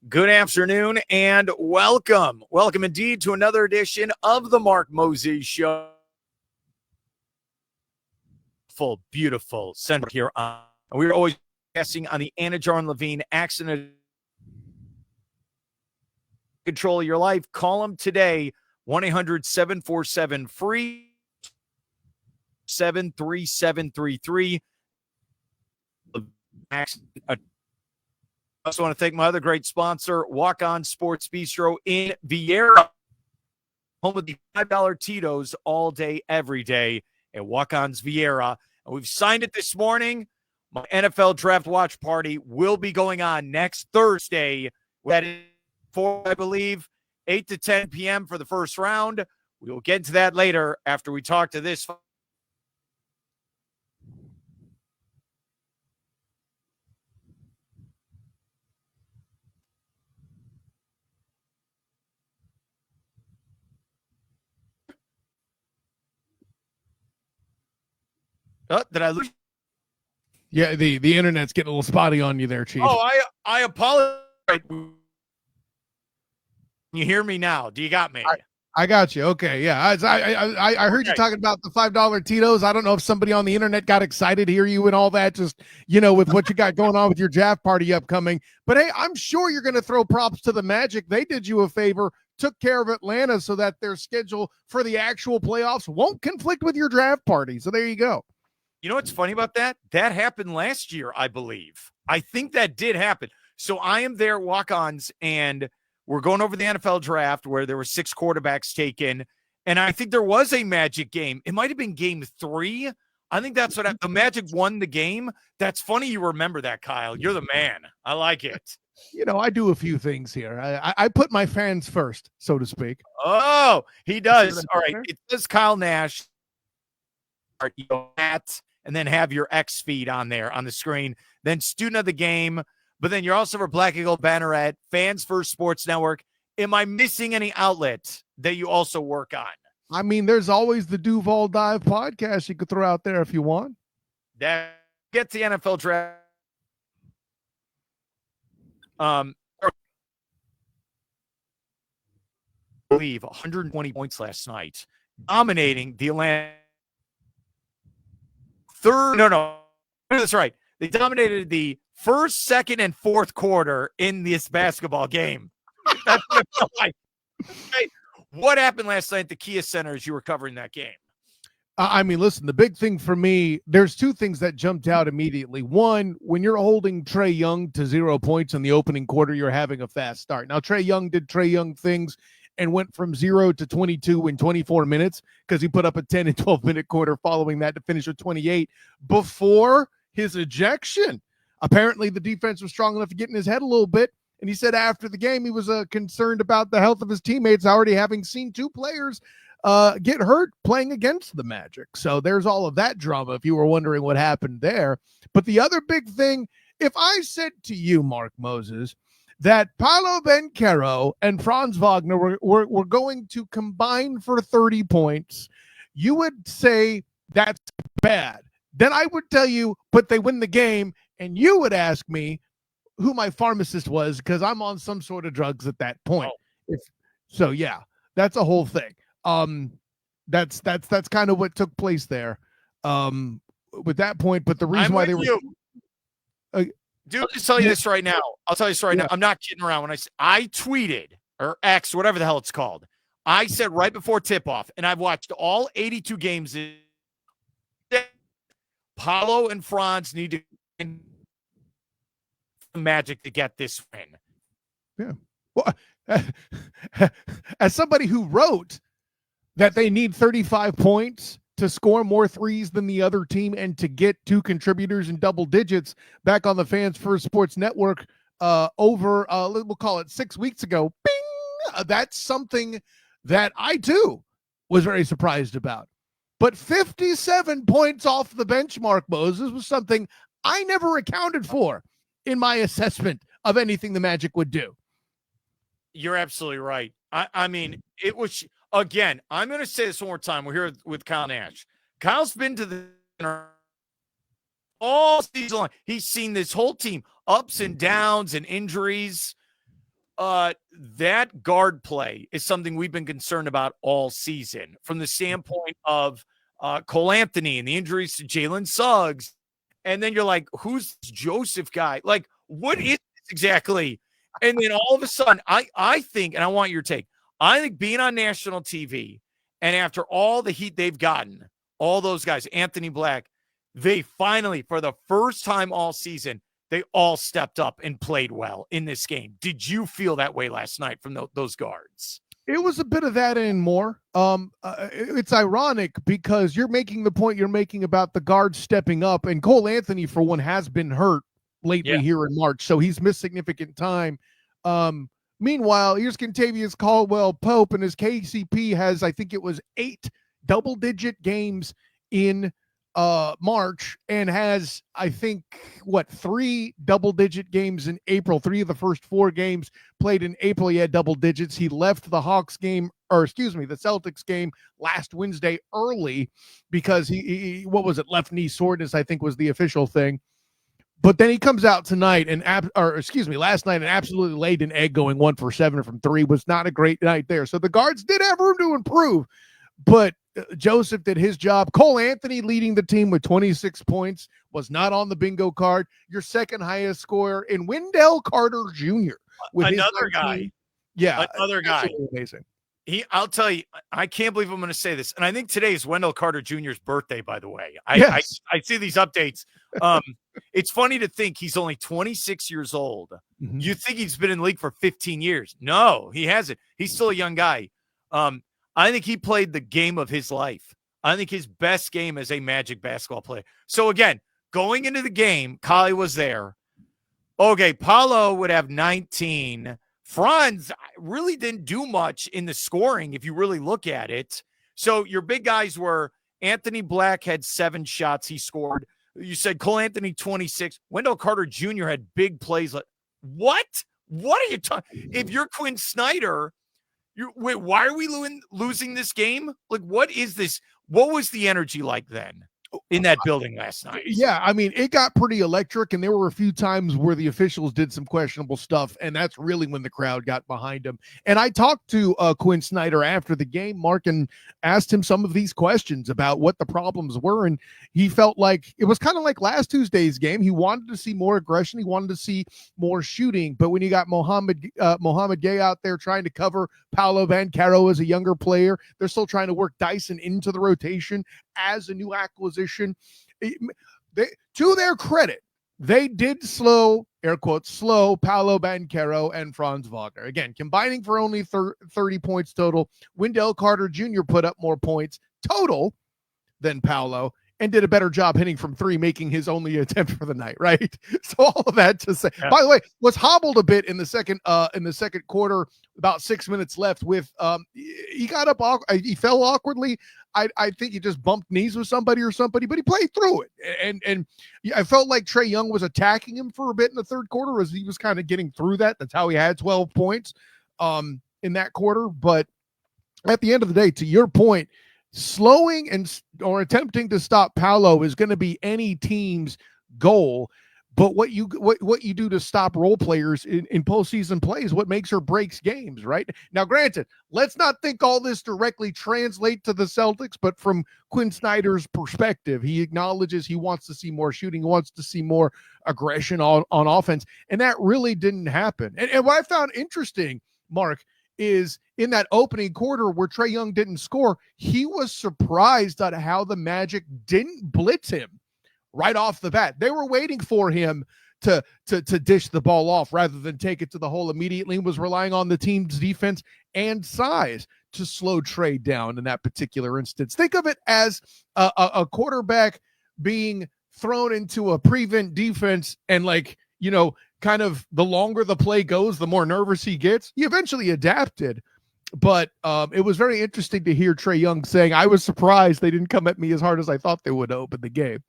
Good afternoon and welcome. Welcome indeed to another edition of the Mark Moses Show. Beautiful center here on. We're always guessing on the Anidjar and Levine accident. Control your life. Call them today. 1-800-747-FREE 73733. I also want to thank my other great sponsor, Walk On Sports Bistreaux in Vieira, home of the $5 Tito's all day, every day at Walk On's Vieira. And we've signed it this morning. My NFL Draft Watch Party will be going on next Thursday. That is for, I believe, 8 to 10 p.m. for the first round. We will get into that later after we talk to this. Did I lose? Yeah, the internet's getting a little spotty on you there, Chief. Oh, I apologize. Can you hear me now? Do you got me? I got you. Okay, yeah. I heard you talking about the $5 Tito's. I don't know if somebody on the internet got excited to hear you and all that, just, with what you got going on with your draft party upcoming. But, hey, I'm sure you're going to throw props to the Magic. They did you a favor, took care of Atlanta so that their schedule for the actual playoffs won't conflict with your draft party. So there you go. You know what's funny about that? That happened last year, I believe. I think that did happen. So I am there, walk-ons, and we're going over the NFL draft where there were 6 quarterbacks taken, and I think there was a Magic game. It might have been game 3. I think that's what the Magic won the game. That's funny you remember that, Kyle. You're the man. I like it. I do a few things here. I put my fans first, so to speak. Oh, he does. All right. It says Kyle Nash. And then have your X feed on there on the screen. Then student of the game. But then you're also for Black and Gold Banneret, Fans First Sports Network. Am I missing any outlet that you also work on? I mean, there's always the Duval Dive podcast you could throw out there if you want. That gets the NFL draft. I believe 120 points last night, dominating the Atlanta. That's right. They dominated the first, second, and fourth quarter in this basketball game. That's what it felt like. Hey, what happened last night at the Kia Center as you were covering that game? I mean, listen, the big thing for me, there's 2 things that jumped out immediately. One, when you're holding Trae Young to 0 points in the opening quarter, you're having a fast start. Now, Trae Young did Trae Young things and went from 0 to 22 in 24 minutes because he put up a 10 and 12-minute quarter following that to finish with 28 before his ejection. Apparently, the defense was strong enough to get in his head a little bit, and he said after the game he was concerned about the health of his teammates, already having seen 2 players get hurt playing against the Magic. So there's all of that drama if you were wondering what happened there. But the other big thing, if I said to you, Mark Moses, that Paolo Banchero and Franz Wagner were going to combine for 30 points, you would say that's bad. Then I would tell you, but they win the game, and you would ask me who my pharmacist was because I'm on some sort of drugs at that point. So, yeah, that's a whole thing. That's kind of what took place there with that point. But the reason why they were... Dude, I'll just tell you this right now. I'll tell you this right now. I'm not kidding around. When I tweeted, or X, whatever the hell it's called, I said right before tip-off, and I've watched all 82 games. Paulo and Franz need to win Magic to get this win. Yeah. Well, as somebody who wrote that they need 35 points to score more threes than the other team and to get 2 contributors in double digits back on the Fans First Sports Network we'll call it 6 weeks ago. Bing! That's something that I, too, was very surprised about. But 57 points off the benchmark, Moses, was something I never accounted for in my assessment of anything the Magic would do. You're absolutely right. I mean, it was... Again, I'm going to say this one more time. We're here with Kyle Nash. Kyle's been to the all season long. He's seen this whole team, ups and downs and injuries. that guard play is something we've been concerned about all season from the standpoint of Cole Anthony and the injuries to Jalen Suggs. And then you're like, who's this Joseph guy? Like, what is this exactly? And then all of a sudden, I think, and I want your take, I think being on national TV and after all the heat they've gotten, all those guys, Anthony Black, they finally, for the first time all season, they all stepped up and played well in this game. Did you feel that way last night from those guards? It was a bit of that and more. It's ironic because you're making the point you're making about the guards stepping up, and Cole Anthony, for one, has been hurt lately here in March, so he's missed significant time. Meanwhile, here's Kentavious Caldwell-Pope, and his KCP has, I think it was 8 double-digit games in March, and has, I think, 3 double-digit games in April. 3 of the first 4 games played in April, he had double digits. He left the the Celtics game last Wednesday early because he left knee soreness, I think was the official thing. But then he comes out tonight last night and absolutely laid an egg, going 1 for 7 from 3. Was not a great night there. So the guards did have room to improve, but Joseph did his job. Cole Anthony leading the team with 26 points was not on the bingo card. Your second highest scorer in Wendell Carter Jr. with another guy. Yeah, another guy. Amazing. I'll tell you, I can't believe I'm going to say this, and I think today is Wendell Carter Jr.'s birthday. By the way, I see these updates. It's funny to think he's only 26 years old. Mm-hmm. You think he's been in the league for 15 years? No, he hasn't. He's still a young guy. I think he played the game of his life. I think his best game as a Magic basketball player. So again, going into the game, Kali was there. Okay, Paolo would have 19. Franz really didn't do much in the scoring if you really look at it. So your big guys were Anthony Black had 7 shots he scored. You said Cole Anthony 26. Wendell Carter Jr. had big plays. What? What are you talking? If you're Quinn Snyder, wait, why are we losing this game? Like, what is this? What was the energy like then in that building last night? Yeah, I mean, it got pretty electric, and there were a few times where the officials did some questionable stuff, and that's really when the crowd got behind him. And I talked to Quinn Snyder after the game, Mark, and asked him some of these questions about what the problems were, and he felt like it was kind of like last Tuesday's game. He wanted to see more aggression. He wanted to see more shooting, but when you got Mohamed Gay out there trying to cover Paolo Banchero as a younger player, they're still trying to work Dyson into the rotation as a new acquisition. To their credit, they did slow Paolo Banchero and Franz Wagner. Again, combining for only 30 points total. Wendell Carter Jr. put up more points total than Paolo and did a better job hitting from 3, making his only attempt for the night, right? So all of that to say, by the way, was hobbled a bit in the second quarter, about 6 minutes left with, he got up, he fell awkwardly. I think he just bumped knees with somebody, but he played through it. And I felt like Trae Young was attacking him for a bit in the third quarter as he was kind of getting through that. That's how he had 12 points in that quarter. But at the end of the day, to your point, slowing or attempting to stop Paolo is going to be any team's goal. But what you do to stop role players in postseason play is what makes or breaks games, right? Now, granted, let's not think all this directly translate to the Celtics, but from Quinn Snyder's perspective, he acknowledges he wants to see more shooting, he wants to see more aggression on offense, and that really didn't happen. And what I found interesting, Mark, is in that opening quarter where Trae Young didn't score, he was surprised at how the Magic didn't blitz him right off the bat. They were waiting for him to dish the ball off rather than take it to the hole immediately, and was relying on the team's defense and size to slow Trae down in that particular instance. Think of it as a quarterback being thrown into a prevent defense, and kind of the longer the play goes, the more nervous he gets. He eventually adapted, but it was very interesting to hear Trae Young saying, I was surprised they didn't come at me as hard as I thought they would to open the game.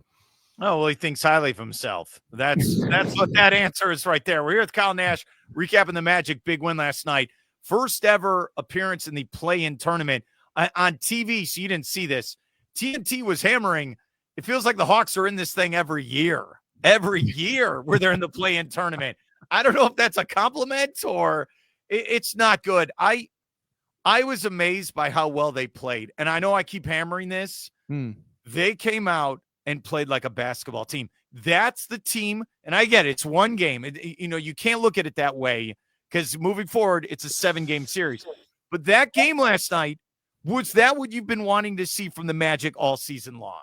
Oh, well, he thinks highly of himself. That's what that answer is right there. We're here with Kyle Nash, recapping the Magic big win last night. First ever appearance in the play-in tournament on TV, so you didn't see this. TNT was hammering. It feels like the Hawks are in this thing every year where they're in the play-in tournament. I don't know if that's a compliment or It's not good. I was amazed by how well they played. And I know I keep hammering this. They came out and played like a basketball team. That's the team. And I get it. It's one game. You can't look at it that way because moving forward, it's a 7-game series. But that game last night, was that what you've been wanting to see from the Magic all season long?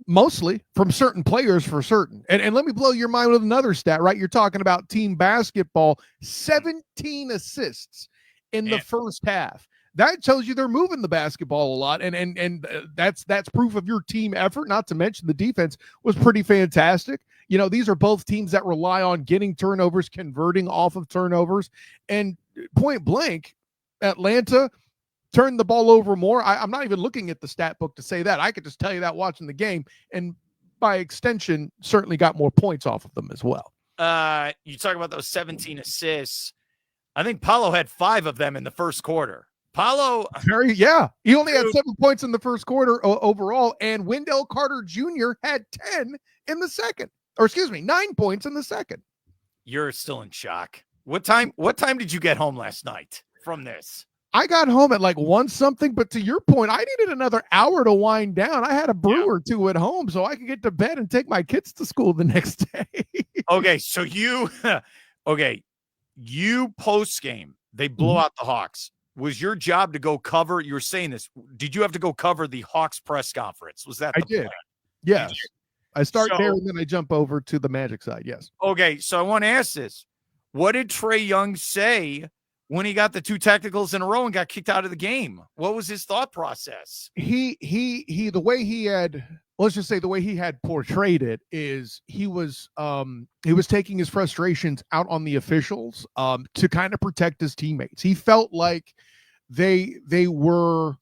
Mostly from certain players for certain. And let me blow your mind with another stat, right? You're talking about team basketball, 17 assists in the first half. That tells you they're moving the basketball a lot, and that's proof of your team effort. Not to mention the defense was pretty fantastic. These are both teams that rely on getting turnovers, converting off of turnovers, and point blank, Atlanta turned the ball over more. I'm not even looking at the stat book to say that. I could just tell you that watching the game, and by extension, certainly got more points off of them as well. You talk about those 17 assists. I think Paolo had 5 of them in the first quarter. Paolo, he only had 7 points in the first quarter overall, and Wendell Carter Jr. had 10 in the second, 9 points in the second. You're still in shock. What time did you get home last night from this? I got home at like 1 something, but to your point, I needed another hour to wind down. I had a brew or two at home so I could get to bed and take my kids to school the next day. Okay, so you post game, they blow out the Hawks. Was your job to go cover? You were saying this. Did you have to go cover the Hawks press conference? Was that? I did. Plan? Yes. I start there and then I jump over to the Magic side. Yes. Okay, so I want to ask this: what did Trae Young say when he got the 2 technicals in a row and got kicked out of the game? What was his thought process? The way he had, let's just say the way he had portrayed it is he was taking his frustrations out on the officials to kind of protect his teammates. He felt like they were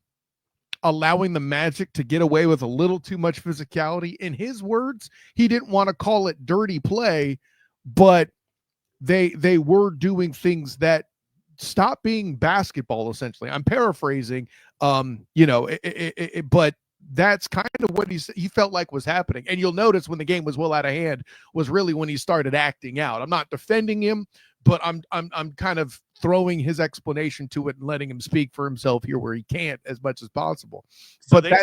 allowing the Magic to get away with a little too much physicality. In his words, he didn't want to call it dirty play, but they were doing things that stop being basketball, essentially. I'm paraphrasing, but that's kind of what he felt like was happening. And you'll notice when the game was well out of hand was really when he started acting out. I'm not defending him, but I'm kind of throwing his explanation to it and letting him speak for himself here where he can't as much as possible. So but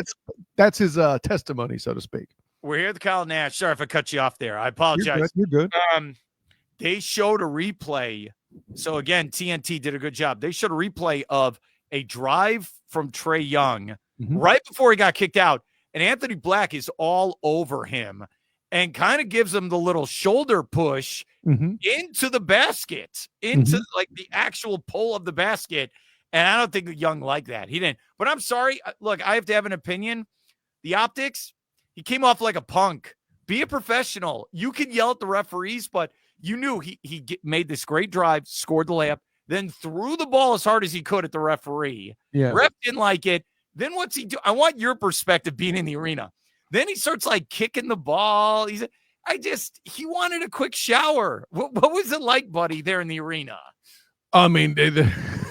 that's his testimony, so to speak. We're here at the Kyle Nash. Sorry if I cut you off there. I apologize. You're good. They showed a replay. So again, TNT did a good job. They showed a replay of a drive from Trae Young right before he got kicked out. And Anthony Black is all over him and kind of gives him the little shoulder push into the basket, into like the actual pull of the basket. And I don't think Young liked that. He didn't. But I'm sorry. Look, I have to have an opinion. The optics, he came off like a punk. Be a professional. You can yell at the referees, but you knew he made this great drive, scored the layup, then threw the ball as hard as he could at the referee. Yeah. Ref didn't like it. Then what's he do? I want your perspective being in the arena. Then he starts like kicking the ball. He wanted a quick shower. What was it like, buddy, there in the arena? I mean,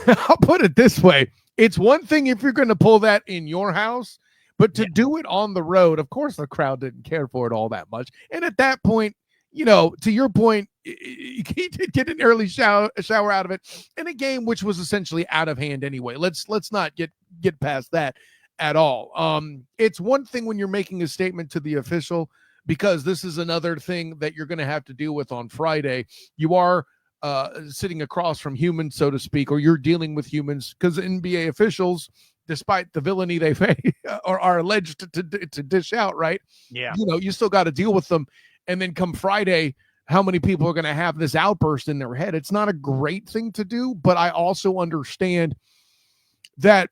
I'll put it this way. It's one thing if you're going to pull that in your house, but to do it on the road, of course, the crowd didn't care for it all that much. And at that point, to your point, he did get an early shower out of it in a game which was essentially out of hand anyway. Let's not get past that at all. It's one thing when you're making a statement to the official, because this is another thing that you're going to have to deal with on Friday. You are sitting across from humans, so to speak, or you're dealing with humans, because NBA officials, despite the villainy they face or are alleged to dish out, right? Yeah. You still got to deal with them. And then come Friday, how many people are going to have this outburst in their head? It's not a great thing to do, but I also understand that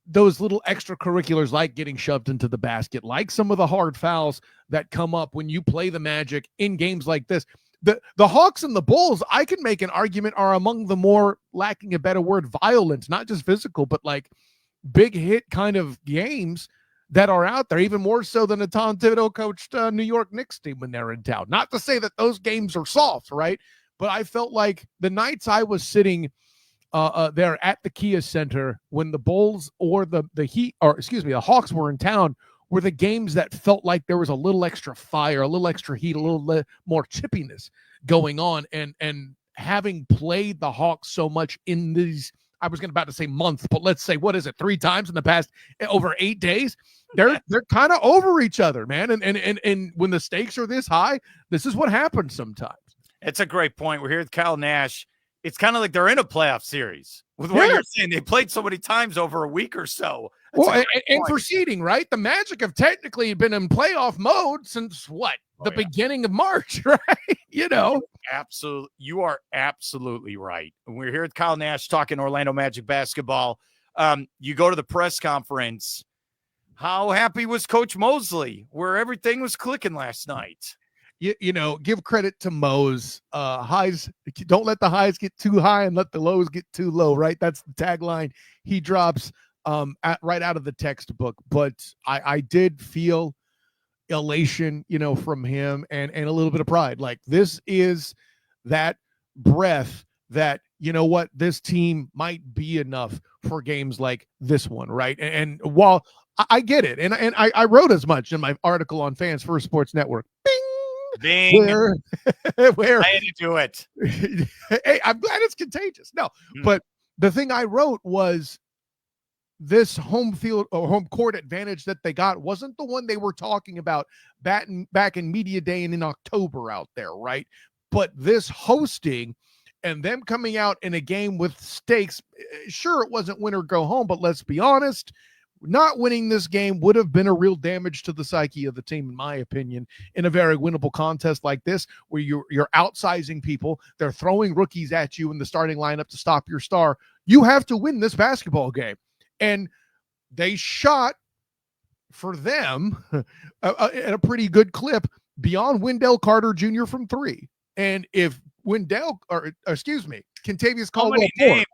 those little extracurriculars like getting shoved into the basket, like some of the hard fouls that come up when you play the Magic in games like this. The Hawks and the Bulls, I can make an argument, are among the more, lacking a better word, violent, not just physical, but like big hit kind of games that are out there, even more so than a Tom Thibodeau coached New York Knicks team when they're in town. Not to say that those games are soft, right? But I felt like the nights I was sitting there at the Kia Center when the Bulls or the Hawks were in town were the games that felt like there was a little extra fire, a little extra heat, a little more chippiness going on. And having played the Hawks so much in these, I was about to say month, but let's say, what is it, 3 times in the past over 8 days? They're kind of over each other, man. And when the stakes are this high, this is what happens sometimes. It's a great point. We're here with Kyle Nash. It's kind of like they're in a playoff series with what you're saying. They played so many times over a week or so. And for seeding, right? The Magic have technically been in playoff mode since what? The beginning of March, right? You know. Absolutely. You are absolutely right. And we're here with Kyle Nash talking Orlando Magic basketball. You go to the press conference. How happy was Coach Mosley where everything was clicking last night? You know, give credit to Mose. Highs, don't let the highs get too high and let the lows get too low, right? That's the tagline he drops right out of the textbook. But I did feel elation, you know, from him and a little bit of pride. Like, this is that breath that, you know what, this team might be enough for games like this one, right? And while I get it, and I wrote as much in my article on Fans First Sports Network. Bing. Where I had to do it. Hey, I'm glad it's contagious. No, but the thing I wrote was this home field or home court advantage that they got wasn't the one they were talking about back in media day and in October out there, right? But this hosting and them coming out in a game with stakes, sure, it wasn't win or go home, but let's be honest, not winning this game would have been a real damage to the psyche of the team, in my opinion, in a very winnable contest like this, where you're outsizing people. They're throwing rookies at you in the starting lineup to stop your star. You have to win this basketball game. And they shot for them at a pretty good clip beyond Wendell Carter Jr. from 3. And if Kentavious Caldwell-Pope.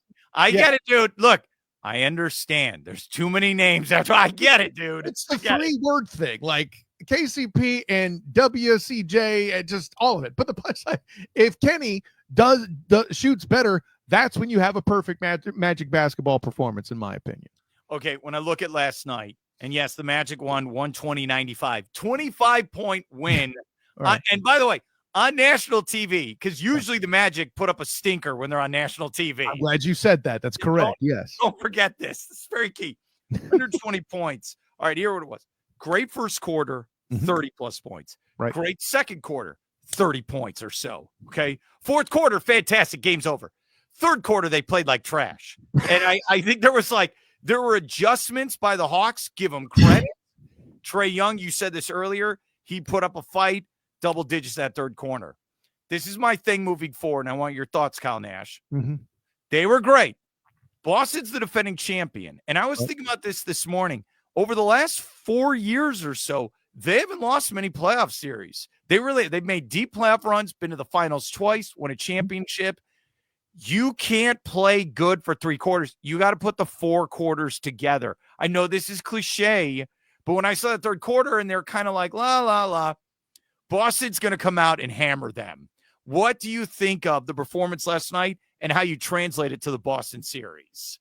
Get it, dude. Look, I understand. There's too many names. That's why I get it, dude. It's the 3-word thing, like KCP and WCJ and just all of it. But the punchline, if Kenny shoots better, that's when you have a perfect Magic basketball performance, in my opinion. Okay, when I look at last night, and yes, the Magic won 120-95, 25-point win. Right. And by the way, on national TV, because usually the Magic put up a stinker when they're on national TV. I'm glad you said that. That's correct. Yes. Don't forget this. This is very key. 120 points. All right, here what it was. Great first quarter, 30-plus points. Right. Great second quarter, 30 points or so. Okay. Fourth quarter, fantastic. Game's over. Third quarter, they played like trash. And I think there were adjustments by the Hawks. Give them credit. Trae Young, you said this earlier. He put up a fight. Double digits that third corner. This is my thing moving forward, and I want your thoughts, Kyle Nash. They were great. Boston's the defending champion, and I was thinking about this morning. Over the last 4 years or so, they haven't lost many playoff series. They've made deep playoff runs, been to the finals twice, won a championship. You can't play good for 3 quarters. You got to put the 4 quarters together. I know this is cliche, but when I saw the third quarter and they're kind of like, la, la, la, Boston's going to come out and hammer them. What do you think of the performance last night and how you translate it to the Boston series?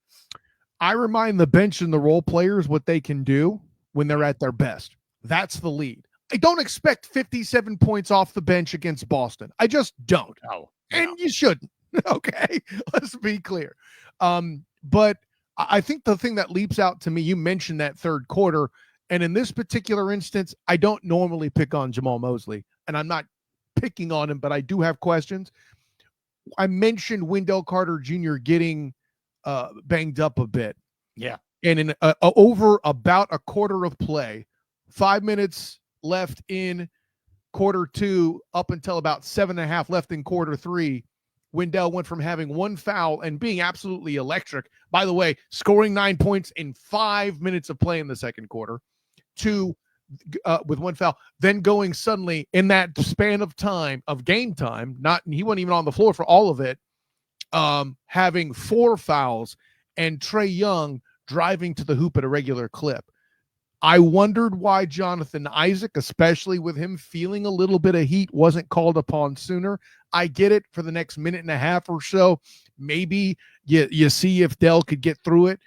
I remind the bench and the role players what they can do when they're at their best. That's the lead. I don't expect 57 points off the bench against Boston. I just don't. No. And you shouldn't. Okay, let's be clear. But I think the thing that leaps out to me, you mentioned that third quarter, and in this particular instance, I don't normally pick on Jamal Mosley, and I'm not picking on him, but I do have questions. I mentioned Wendell Carter Jr. getting banged up a bit. Yeah. And in over about a quarter of play, 5 minutes left in quarter 2, up until about 7.5 left in quarter 3, Wendell went from having 1 foul and being absolutely electric, by the way, scoring 9 points in 5 minutes of play in the second quarter, to with 1 foul, then going suddenly in that span of time, of game time, he wasn't even on the floor for all of it, having 4 fouls, and Trae Young driving to the hoop at a regular clip. I wondered why Jonathan Isaac, especially with him feeling a little bit of heat, wasn't called upon sooner. I get it for the next minute and a half or so. Maybe you see if Dell could get through it.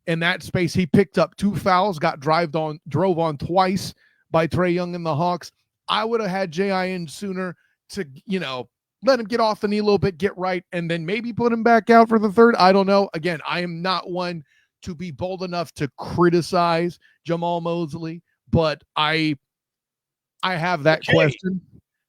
In that space, he picked up 2 fouls, got drove on twice by Trae Young and the Hawks. I would have had J.I.N. sooner to, let him get off the knee a little bit, get right, and then maybe put him back out for the third. I don't know. Again, I am not one to be bold enough to criticize Jamal Mosley, but I have that question.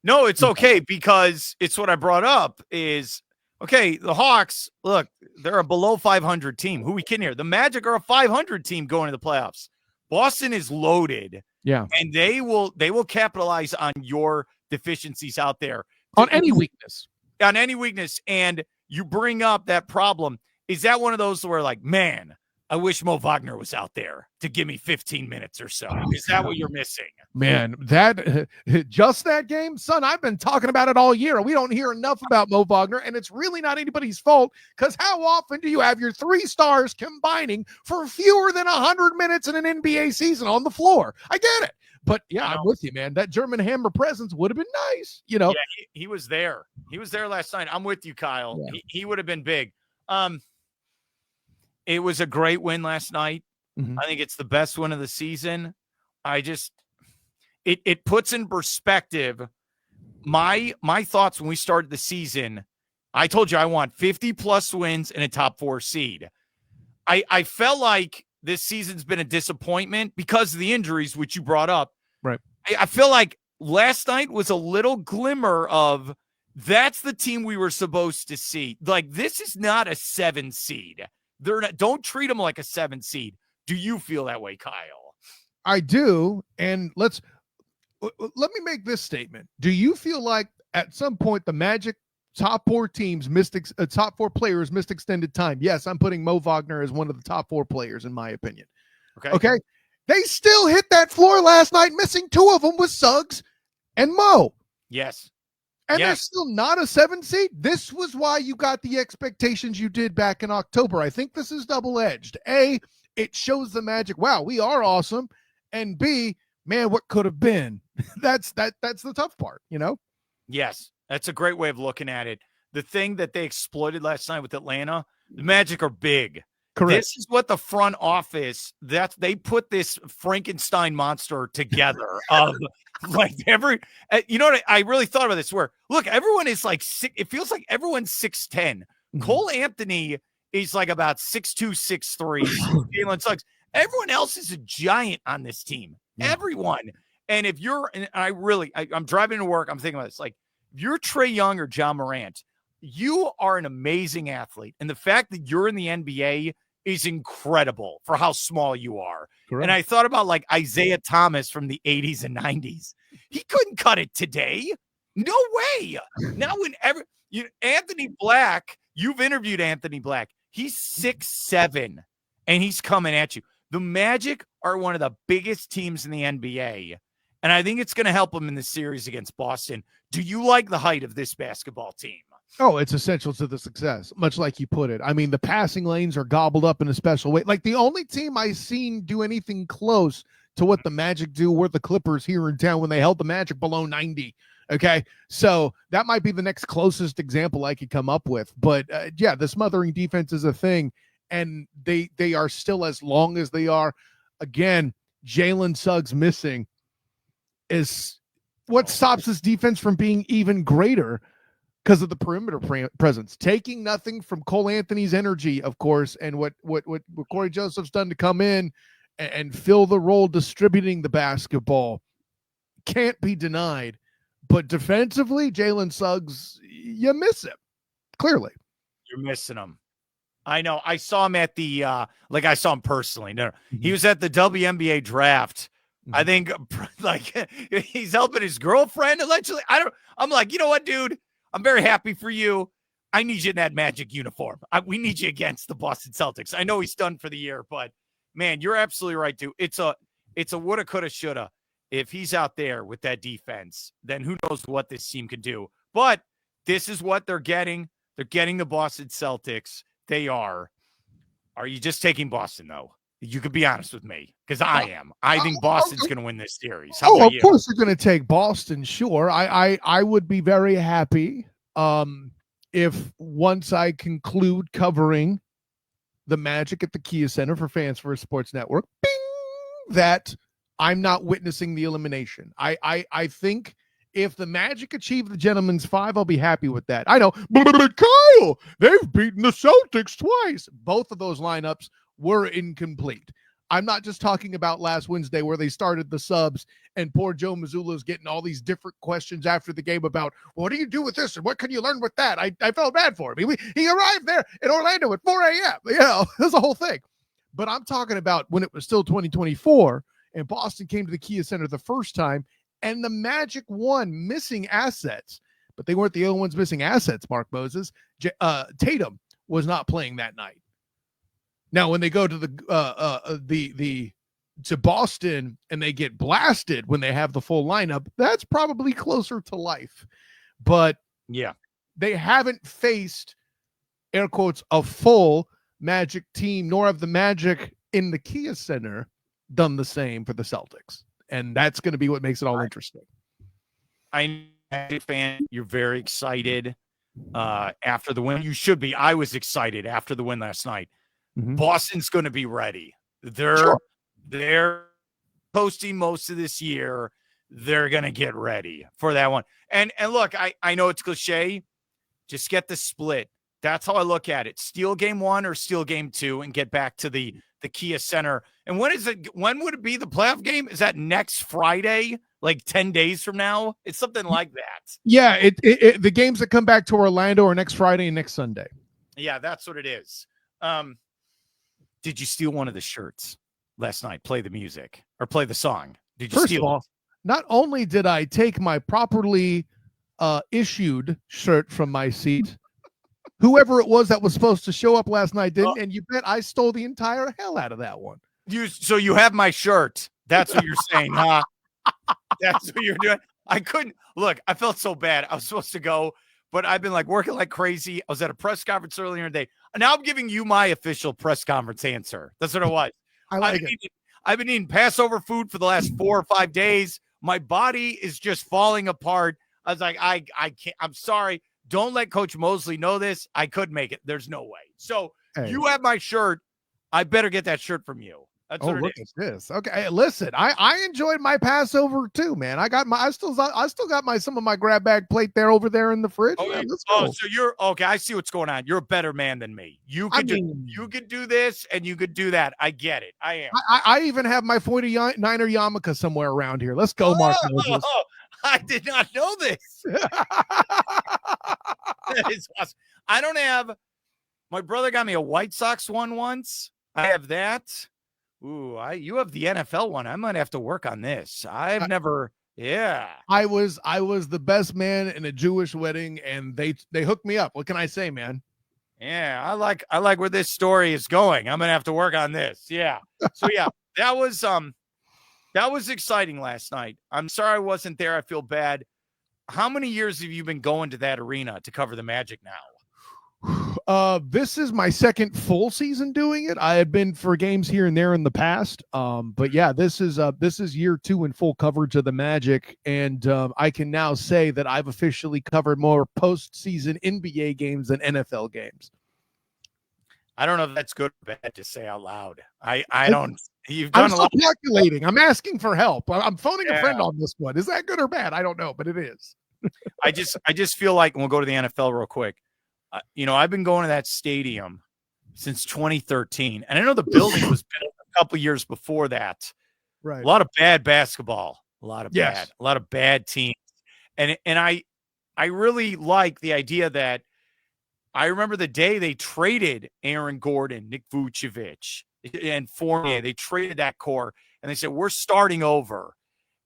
No, it's okay, because it's what I brought up is, okay, the Hawks, look, they're a below 500 team. Who we kidding here? The Magic are a 500 team going to the playoffs. Boston is loaded. Yeah. And they will capitalize on your deficiencies out there. On any weakness. On any weakness. And you bring up that problem. Is that one of those where, like, man, I wish Mo Wagner was out there to give me 15 minutes or so? Is that what you're missing? Man, that just that game, son, I've been talking about it all year. We don't hear enough about Mo Wagner, and it's really not anybody's fault, because how often do you have your three stars combining for fewer than 100 minutes in an NBA season on the floor? I get it. But, yeah, I'm with you, man. That German Hammer presence would have been nice, you know. Yeah, he was there. He was there last night. I'm with you, Kyle. Yeah. He would have been big. It was a great win last night. Mm-hmm. I think it's the best win of the season. It puts in perspective my thoughts when we started the season. I told you I want 50-plus wins and a top 4 seed. I felt like this season's been a disappointment because of the injuries, which you brought up. Right. I feel like last night was a little glimmer of that's the team we were supposed to see. Like, this is not a 7 seed. They're not. Don't treat them like a 7 seed. Do you feel that way, Kyle? I do. And let me make this statement. Do you feel like at some point the Magic top 4 teams top 4 players missed extended time? Yes, I'm putting Mo Wagner as one of the top 4 players in my opinion. Okay. They still hit that floor last night. Missing 2 of them was Suggs and Mo. Yes. And they're still not a 7 seed. This was why you got the expectations you did back in October. I think this is double-edged. A, it shows the Magic, wow, we are awesome. And B, man, what could have been? That's the tough part, you know? Yes, that's a great way of looking at it. The thing that they exploited last night with Atlanta, the Magic are big. Correct. This is what the front office, that they put this Frankenstein monster together of like you know what I really thought about this, where look, everyone is like it feels like everyone's 6'10". Mm-hmm. Cole Anthony is like about 6'2", 6'3". Jalen Suggs. Everyone else is a giant on this team. Yeah. Everyone. And if you're, and I'm driving to work, I'm thinking about this, like, if you're Trae Young or John Morant, you are an amazing athlete. And the fact that you're in the NBA is incredible for how small you are. Correct. And I thought about like Isaiah Thomas from the 80s and 90s. He couldn't cut it today. No way. Now whenever Anthony Black, you've interviewed Anthony Black. He's 6'7", and he's coming at you. The Magic are one of the biggest teams in the NBA, and I think it's going to help them in the series against Boston. Do you like the height of this basketball team? Oh, it's essential to the success, much like you put it. I mean, the passing lanes are gobbled up in a special way. Like, the only team I've seen do anything close to what the Magic do were the Clippers here in town when they held the Magic below 90. Okay, so that might be the next closest example I could come up with. But, yeah, the smothering defense is a thing, and they are still as long as they are. Again, Jalen Suggs missing is what stops this defense from being even greater because of the perimeter presence. Taking nothing from Cole Anthony's energy, of course, and what Corey Joseph's done to come in and fill the role distributing the basketball can't be denied. But defensively, Jalen Suggs, you miss him. Clearly. You're missing him. I know. I saw him at the I saw him personally. No, he was at the WNBA draft. Mm-hmm. I think like he's helping his girlfriend allegedly. I'm like, you know what, dude? I'm very happy for you. I need you in that Magic uniform. We need you against the Boston Celtics. I know he's done for the year, but man, you're absolutely right, dude. It's a woulda, coulda, shoulda. If he's out there with that defense, then who knows what this team can do. But this is what they're getting. They're getting the Boston Celtics. They are. Are you just taking Boston, though? You could be honest with me, because I am. I think Boston's going to win this series. How about you? Of course you're going to take Boston, sure. I would be very happy if once I conclude covering the Magic at the Kia Center for Fans First Sports Network, bing, that I'm not witnessing the elimination. I think If the Magic achieve the gentleman's 5, I'll be happy with that. I know, but Kyle, they've beaten the Celtics twice. Both of those lineups were incomplete. I'm not just talking about last Wednesday where they started the subs and poor Joe Mazzulla's getting all these different questions after the game about, well, what do you do with this and what can you learn with that? I felt bad for him. He arrived there in Orlando at 4 a.m. You know, there's a whole thing. But I'm talking about when it was still 2024 and Boston came to the Kia Center the first time and the Magic won missing assets. But they weren't the only ones missing assets, Mark Moses. Tatum was not playing that night. Now, when they go to to Boston and they get blasted when they have the full lineup, that's probably closer to life. But yeah, they haven't faced, air quotes, a full Magic team, nor have the Magic in the Kia Center done the same for the Celtics. And that's going to be what makes it all interesting. I'm a fan. You're very excited after the win. You should be. I was excited after the win last night. Mm-hmm. Boston's going to be ready. They're hosting most of this year. They're going to get ready for that one. And look, I know it's cliche. Just get the split. That's how I look at it. Steal game 1 or steal game 2 and get back to the Kia Center. And when would it be the playoff game? Is that next Friday? Like 10 days from now? It's something like that. Yeah, the games that come back to Orlando are next Friday and next Sunday. Yeah, that's what it is. Did you steal one of the shirts last night? Play the music or play the song? Did you steal it? Not only did I take my properly issued shirt from my seat, whoever it was that was supposed to show up last night didn't, and you bet I stole the entire hell out of that one. So you have my shirt. That's what you're saying, huh? That's what you're doing. I couldn't look. I felt so bad. I was supposed to go, but I've been like working like crazy. I was at a press conference earlier in the day. Now I'm giving you my official press conference answer. That's what it was. I've been eating Passover food for the last 4 or 5 days. My body is just falling apart. I was like, I can't. I'm sorry. Don't let Coach Mosley know this. I could make it. There's no way. So You have my shirt. I better get that shirt from you. That's what it is. At this. Okay, hey, listen, I enjoyed my Passover too, man. I still got some of my grab bag plate there over there in the fridge. So you're okay. I see what's going on. You're a better man than me. You could do this and you could do that. I get it. I am. I even have my 49er yarmulke somewhere around here. Let's go, Mark. I did not know this. That is awesome. I don't have. My brother got me a White Sox one once. I have that. Ooh, you have the NFL one. I might have to work on this. I've never. Yeah. I was the best man in a Jewish wedding, and they hooked me up. What can I say, man? Yeah, I like where this story is going. I'm gonna have to work on this. Yeah. So yeah, that was exciting last night. I'm sorry I wasn't there. I feel bad. How many years have you been going to that arena to cover the Magic now? This is my second full season doing it. I had been for games here and there in the past. But yeah, this is year 2 in full coverage of the Magic. And I can now say that I've officially covered more postseason NBA games than NFL games. I don't know if that's good or bad to say out loud. I don't. You've done I'm still calculating. I'm asking for help. I'm phoning a friend on this one. Is that good or bad? I don't know, but it is. I just feel like, and we'll go to the NFL real quick. I've been going to that stadium since 2013, and I know the building was built a couple years before that. Right. A lot of bad basketball, a lot of bad teams, and I really like the idea that I remember the day they traded Aaron Gordon, Nick Vucevic, and Fournier. They traded that core, and they said we're starting over,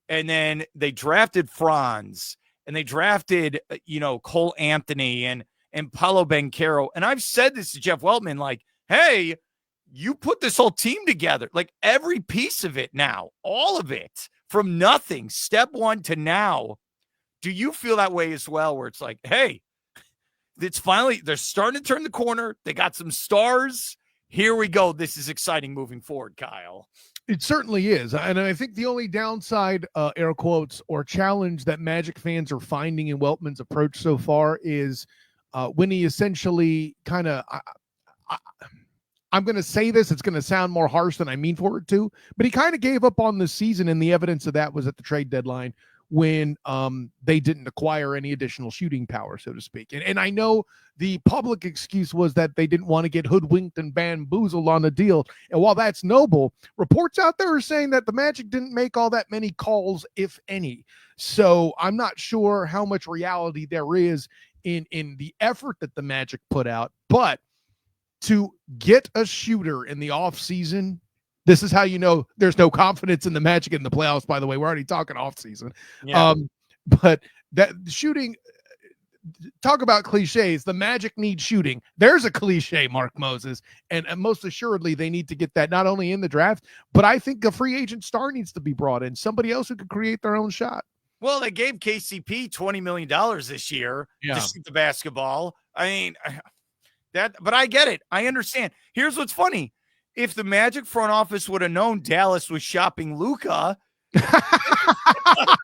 and then they drafted Franz, and they drafted Cole Anthony and Paolo Banchero. And I've said this to Jeff Weltman, like, hey, you put this whole team together, like every piece of it now, all of it from nothing, step one to now. Do you feel that way as well, where it's like, hey, it's finally, they're starting to turn the corner. They got some stars. Here we go. This is exciting moving forward, Kyle. It certainly is. And I think the only downside, air quotes, or challenge that Magic fans are finding in Weltman's approach so far is when he essentially kind of, I'm going to say this, it's going to sound more harsh than I mean for it to, but he kind of gave up on the season, and the evidence of that was at the trade deadline when they didn't acquire any additional shooting power, so to speak. And I know the public excuse was that they didn't want to get hoodwinked and bamboozled on the deal. And while that's noble, reports out there are saying that the Magic didn't make all that many calls, if any. So I'm not sure how much reality there is in the effort that the Magic put out. But to get a shooter in the offseason, this is how you know there's no confidence in the Magic in the playoffs, by the way. We're already talking offseason. Yeah. But that shooting, talk about cliches. The Magic needs shooting. There's a cliche, Mark Moses. And most assuredly, they need to get that not only in the draft, but I think a free agent star needs to be brought in. Somebody else who could create their own shot. Well, they gave KCP $20 million this year to shoot the basketball. I mean, but I get it. I understand. Here's what's funny. If the Magic front office would have known Dallas was shopping Luka, I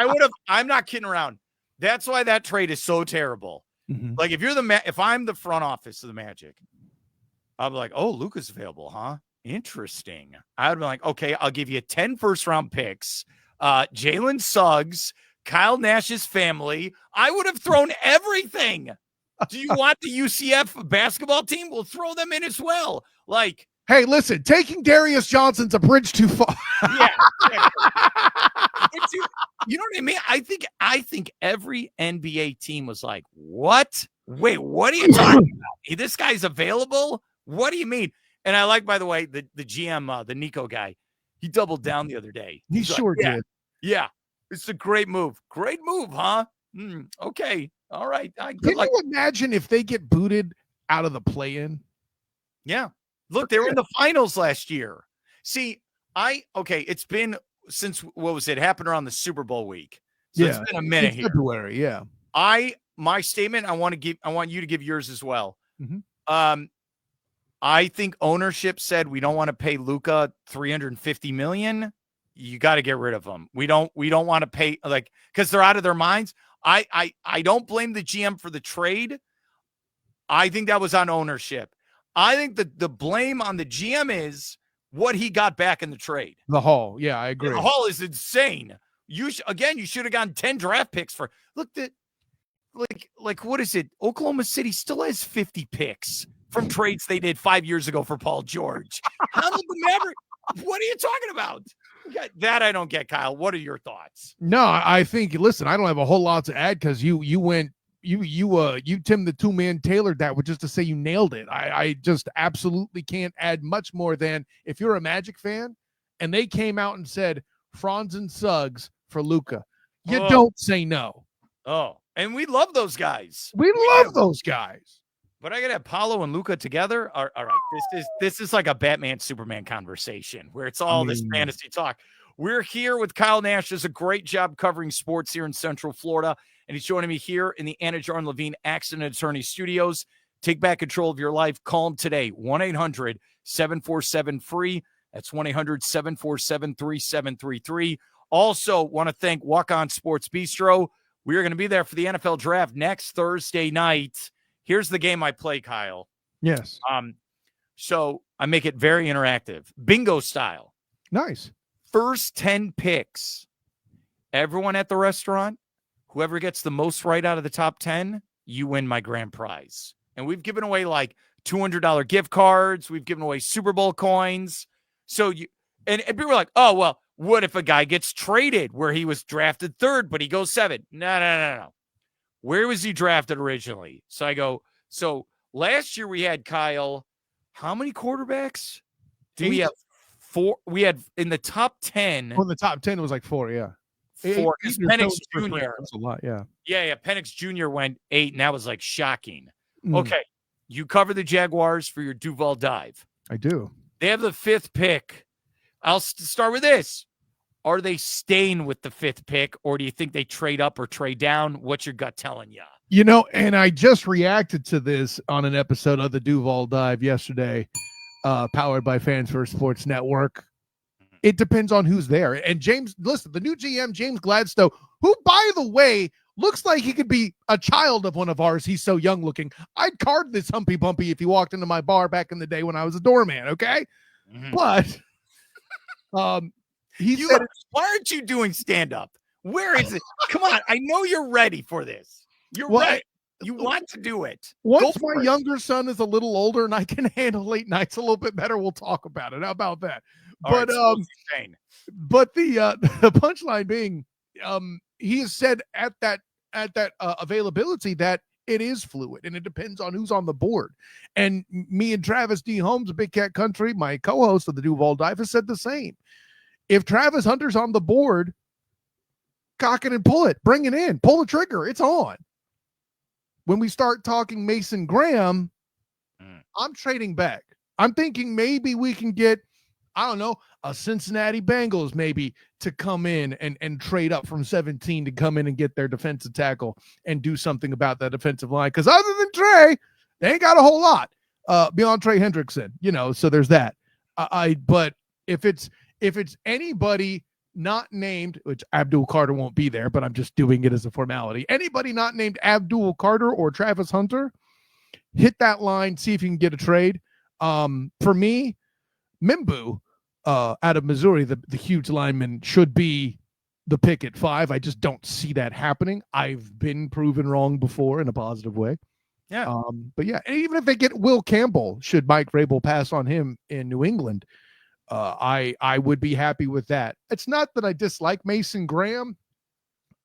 would have. I'm not kidding around. That's why that trade is so terrible. Mm-hmm. Like if I'm the front office of the Magic, I'll be like, oh, Luka's available, huh? Interesting. I'd be like, okay, I'll give you 10 first-round picks, Jalen Suggs, Kyle Nash's family. I would have thrown everything. Do you want the UCF basketball team? We'll throw them in as well. Like, hey, listen, taking Darius Johnson's a bridge too far. Yeah. You know what I mean? I think every NBA team was like, what? Wait, what are you talking about? This guy's available? What do you mean? And I like, by the way, the GM, the Nico guy, he doubled down the other day. He sure did. Yeah. It's a great move. Great move, huh? Okay. All right. Can you imagine if they get booted out of the play-in? Yeah. Look, they were in the finals last year. See, it's been since, what was it? Happened around the Super Bowl week. So it's been a minute here. February, yeah. My statement, I want you to give yours as well. Mm-hmm. I think ownership said we don't want to pay Luka $350 million. You got to get rid of them. We don't want to pay, like, because they're out of their minds. I don't blame the GM for the trade. I think that was on ownership. I think the blame on the GM is what he got back in the trade. The haul. Yeah, I agree. The haul is insane. You should have gotten 10 draft picks for like what is it? Oklahoma City still has 50 picks from trades they did 5 years ago for Paul George. How did the Maverick? What are you talking about? That I don't get, Kyle. What are your thoughts? No, I think, listen, I don't have a whole lot to add because you Tim the two-man tailored that with just to say you nailed it. I just absolutely can't add much more than if you're a Magic fan and they came out and said Franz and Suggs for Luka, you don't say no. Oh, and we love those guys. We love those guys. But I gotta have Paolo and Luka together. All right, this is like a Batman Superman conversation where it's all this fantasy talk. We're here with Kyle Nash. Does a great job covering sports here in Central Florida, and he's joining me here in the Anidjar and Levine Accident Attorney Studios. Take back control of your life. Call him today, 1-800-747-FREE. That's 1-800-747-3733. Also, want to thank Walk On Sports Bistreaux. We are going to be there for the NFL Draft next Thursday night. Here's the game I play, Kyle. Yes. So I make it very interactive, bingo style. Nice. First 10 picks. Everyone at the restaurant, whoever gets the most right out of the top 10, you win my grand prize. And we've given away like $200 gift cards. We've given away Super Bowl coins. So and people are like, oh, well, what if a guy gets traded where he was drafted third, but he goes 7? No. Where was he drafted originally? So I go, so last year we had, Kyle, how many quarterbacks? Did we have 4? We had in the top 10. Well, in the top 10, it was like 4, yeah. 4. Because Penix Jr. That's a lot, yeah. Yeah. Penix Jr. went 8, and that was like shocking. Okay. You cover the Jaguars for your Duval dive. I do. They have the 5th pick. I'll start with this. Are they staying with the 5th pick, or do you think they trade up or trade down? What's your gut telling you? You know, and I just reacted to this on an episode of the Duval Dive yesterday, powered by Fans First Sports Network. It depends on who's there. And James, listen, the new GM, James Gladstone, who, by the way, looks like he could be a child of one of ours. He's so young looking. I'd card this Humpy Bumpy if he walked into my bar back in the day when I was a doorman, okay? Mm-hmm. But he said, why aren't you doing stand-up? Where is it? Come on. I know you're ready for this. You're ready. You want to do it. Once my younger son is a little older and I can handle late nights a little bit better, we'll talk about it. How about that? But the punchline being, he has said at that availability that it is fluid and it depends on who's on the board. And me and Travis D. Holmes, Big Cat Country, my co-host of the Duval Dive, has said the same. If Travis Hunter's on the board, cock it and pull it, bring it in, pull the trigger. It's on. When we start talking Mason Graham, I'm trading back. I'm thinking maybe we can get, I don't know, a Cincinnati Bengals maybe to come in and trade up from 17 to come in and get their defensive tackle and do something about that defensive line. Because other than Trey, they ain't got a whole lot beyond Trey Hendrickson, so there's that. But if it's anybody not named, which Abdul Carter won't be there, but I'm just doing it as a formality. Anybody not named Abdul Carter or Travis Hunter, hit that line, see if you can get a trade. For me, Mimbu out of Missouri, the huge lineman, should be the pick at 5. I just don't see that happening. I've been proven wrong before in a positive way. Yeah. But yeah, and even if they get Will Campbell, should Mike Vrabel pass on him in New England, I would be happy with that. It's not that I dislike Mason Graham.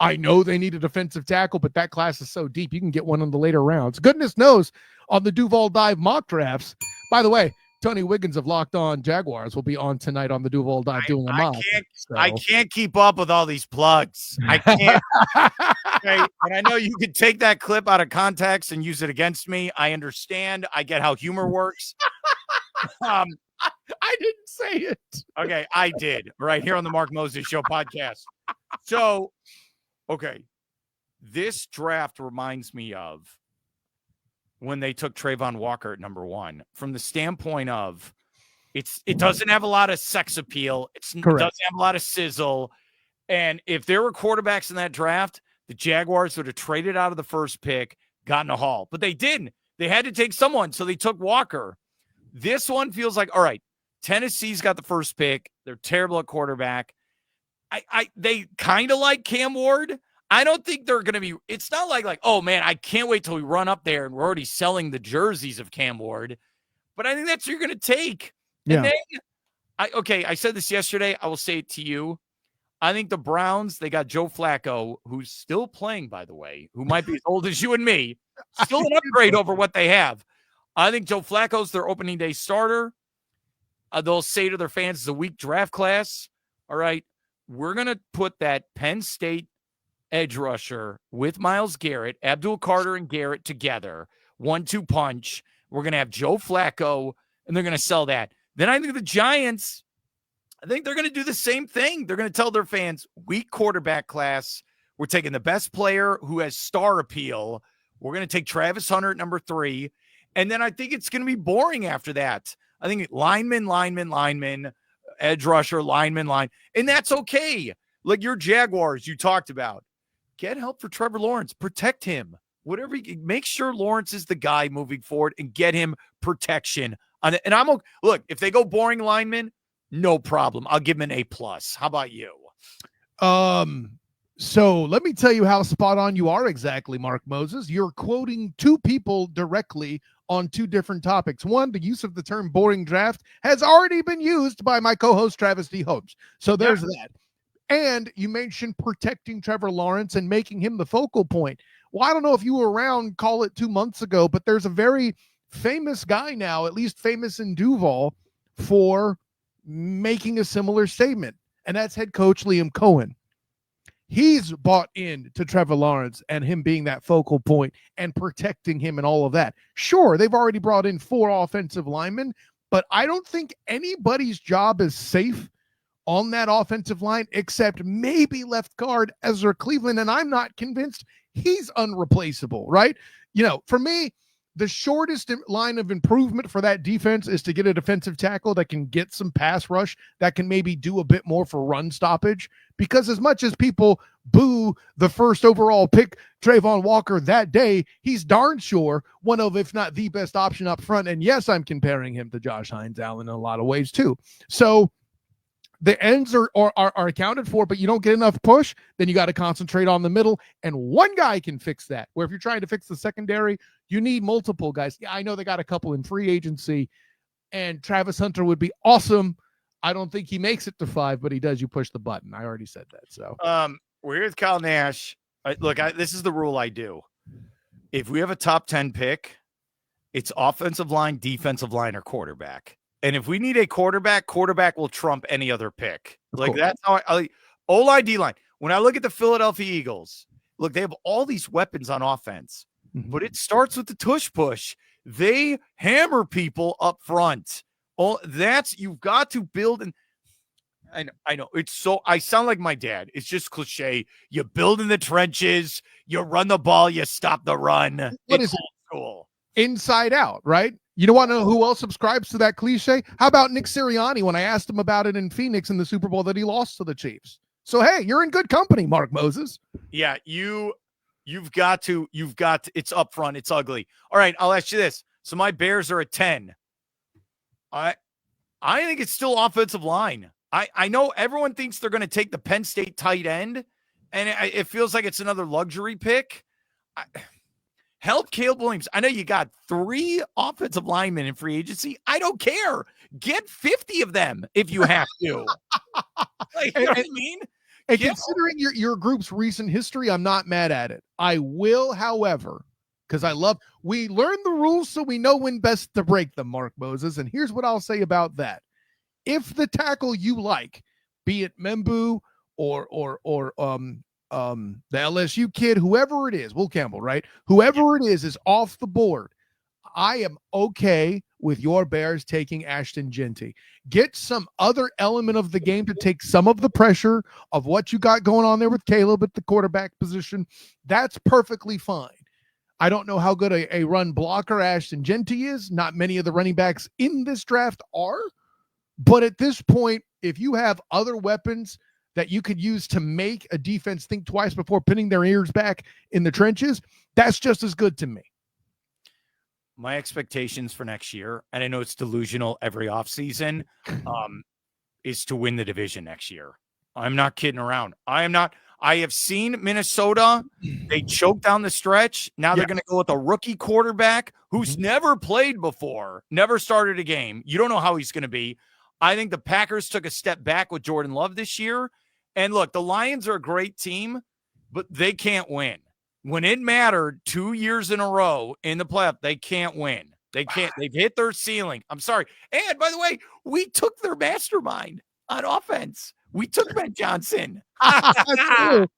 I know they need a defensive tackle, but that class is so deep. You can get one in the later rounds. Goodness knows on the Duval Dive mock drafts. By the way, Tony Wiggins of Locked On Jaguars will be on tonight on the Duval Dive doing a mock. I can't keep up with all these plugs. I can't. Okay? And I know you could take that clip out of context and use it against me. I understand. I get how humor works. I didn't say it. Okay, I did. Right here on the Mark Moses Show podcast. So, okay, this draft reminds me of when they took Trayvon Walker at number 1, from the standpoint of it doesn't have a lot of sex appeal. It doesn't have a lot of sizzle. And if there were quarterbacks in that draft, the Jaguars would have traded out of the first pick, gotten a haul. But they didn't. They had to take someone, so they took Walker. This one feels like, all right, Tennessee's got the first pick. They're terrible at quarterback. They kind of like Cam Ward. I don't think they're going to be – it's not like, oh, man, I can't wait till we run up there and we're already selling the jerseys of Cam Ward. But I think that's what you're going to take. Yeah. And then, I said this yesterday. I will say it to you. I think the Browns, they got Joe Flacco, who's still playing, by the way, who might be as old as you and me. Still an upgrade over what they have. I think Joe Flacco's their opening day starter. They'll say to their fans, it's a weak draft class. All right, we're going to put that Penn State edge rusher with Myles Garrett, Abdul Carter and Garrett together. 1-2 punch. We're going to have Joe Flacco, and they're going to sell that. Then I think the Giants, I think they're going to do the same thing. They're going to tell their fans, weak quarterback class. We're taking the best player who has star appeal. We're going to take Travis Hunter at number 3. And then I think it's going to be boring after that. I think lineman, edge rusher, line. And that's okay. Like your Jaguars you talked about. Get help for Trevor Lawrence. Protect him. Whatever. Make sure Lawrence is the guy moving forward and get him protection. And I'm okay. Look, if they go boring lineman, no problem. I'll give him an A+. How about you? So let me tell you how spot on you are exactly, Mark Moses. You're quoting 2 people directly on 2 different topics. One, the use of the term boring draft has already been used by my co-host Travis D. Holmes. So there's that. And you mentioned protecting Trevor Lawrence and making him the focal point. Well, I don't know if you were around, call it 2 months ago, but there's a very famous guy now, at least famous in Duval, for making a similar statement. And that's head coach Liam Cohen. He's bought in to Trevor Lawrence and him being that focal point and protecting him and all of that. Sure, they've already brought in 4 offensive linemen, but I don't think anybody's job is safe on that offensive line except maybe left guard Ezra Cleveland, and I'm not convinced he's unreplaceable, right? For me, the shortest line of improvement for that defense is to get a defensive tackle that can get some pass rush, that can maybe do a bit more for run stoppage. Because as much as people boo the first overall pick, Trayvon Walker, that day, he's darn sure one of, if not the best option up front. And yes, I'm comparing him to Josh Hines Allen in a lot of ways too. So the ends are accounted for, but you don't get enough push, then you got to concentrate on the middle. And one guy can fix that. Where if you're trying to fix the secondary, you need multiple guys. Yeah, I know they got a couple in free agency, and Travis Hunter would be awesome. I don't think he makes it to 5, but he does. You push the button. I already said that. So we're here with Kyle Nash. This is the rule I do. If we have a top 10 pick, it's offensive line, defensive line, or quarterback. And if we need a quarterback will trump any other pick. Like that's how O-line, D-line. When I look at the Philadelphia Eagles, look, they have all these weapons on offense, but it starts with the tush push. They hammer people up front. You've got to build. And I know it's so, I sound like my dad. It's just cliche. You build in the trenches, you run the ball, you stop the run. What it's is old school. Inside out, right? You don't want to know who else subscribes to that cliche? How about Nick Sirianni when I asked him about it in Phoenix in the Super Bowl that he lost to the Chiefs? So, hey, you're in good company, Mark Moses. Yeah, you've got it's up front. It's ugly. All right, I'll ask you this. So my Bears are at 10. I think it's still offensive line. I know everyone thinks they're going to take the Penn State tight end, and it feels like it's another luxury pick. Help Caleb Williams. I know you got 3 offensive linemen in free agency. I don't care. Get 50 of them if you have to. You know what I mean? And considering your group's recent history, I'm not mad at it. I will, however, because we learn the rules so we know when best to break them, Mark Moses. And here's what I'll say about that. If the tackle you like, be it Membu or the LSU kid, whoever it is, Will Campbell, right? Whoever it is off the board. I am okay with your Bears taking Ashton Genty. Get some other element of the game to take some of the pressure of what you got going on there with Caleb at the quarterback position. That's perfectly fine. I don't know how good a run blocker Ashton Genty is. Not many of the running backs in this draft are. But at this point, if you have other weapons that you could use to make a defense think twice before pinning their ears back in the trenches, that's just as good to me. My expectations for next year, and I know it's delusional every offseason, is to win the division next year. I'm not kidding around. I have seen Minnesota. They choked down the stretch. Now they're going to go with a rookie quarterback who's never played before, never started a game. You don't know how he's going to be. I think the Packers took a step back with Jordan Love this year. And look, the Lions are a great team, but they can't win. When it mattered 2 years in a row in the playoff, they can't win. They can't. They've hit their ceiling. I'm sorry. And by the way, we took their mastermind on offense. We took Ben Johnson. That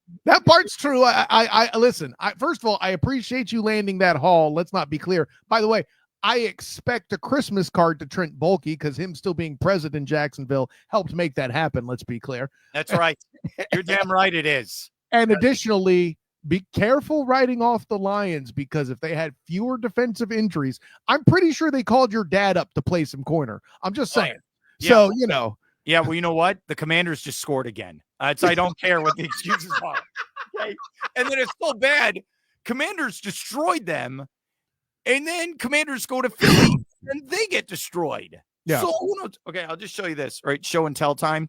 part's true. I listen. First of all, I appreciate you landing that haul. Let's not be clear. By the way, I expect a Christmas card to Trent Baalke because him still being president in Jacksonville helped make that happen. Let's be clear. That's right. You're damn right it is. And additionally, be careful writing off the Lions because if they had fewer defensive injuries, I'm pretty sure they called your dad up to play some corner. I'm just saying. Yeah. So, you know. Yeah, well, you know what? The Commanders just scored again. So I don't care what the excuses are. Okay? And then it's so bad. Commanders destroyed them. And then Commanders go to Philly and they get destroyed. Yeah. So who knows? Okay, I'll just show you this, right? Show and tell time.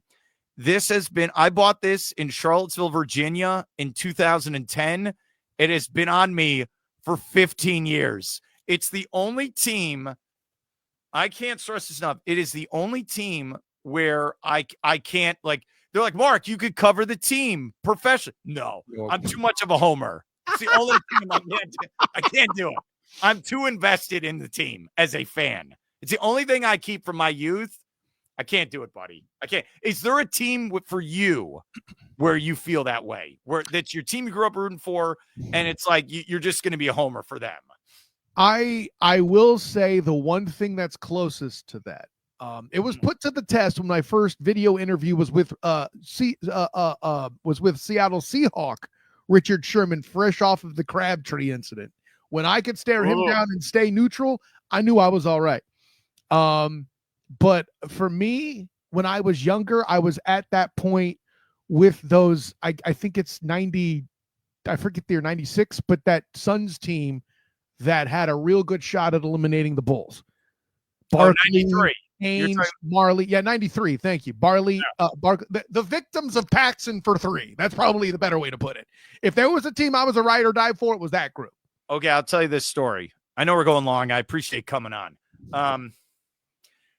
I bought this in Charlottesville, Virginia in 2010. It has been on me for 15 years. It's the only team, I can't stress this enough. It is the only team where I can't, like, they're like, Mark, you could cover the team professionally. No, I'm too much of a homer. It's the only team I can't do it. I'm too invested in the team as a fan. It's the only thing I keep from my youth. I can't do it, buddy. I can't. Is there a team for you where you feel that way, where that's your team you grew up rooting for, and it's like you're just going to be a homer for them? I will say the one thing that's closest to that. It was put to the test when my first video interview was with Seattle Seahawk Richard Sherman, fresh off of the Crabtree incident. When I could stare him down and stay neutral, I knew I was all right. But for me, when I was younger, I was at that point with those, I think it's 90, I forget the year, 96, but that Suns team that had a real good shot at eliminating the Bulls. Barkley, 93. Ainge, Marley. Yeah, 93. Thank you. Barley, the victims of Paxson for 3. That's probably the better way to put it. If there was a team I was a ride or die for, it was that group. Okay, I'll tell you this story. I know we're going long. I appreciate coming on.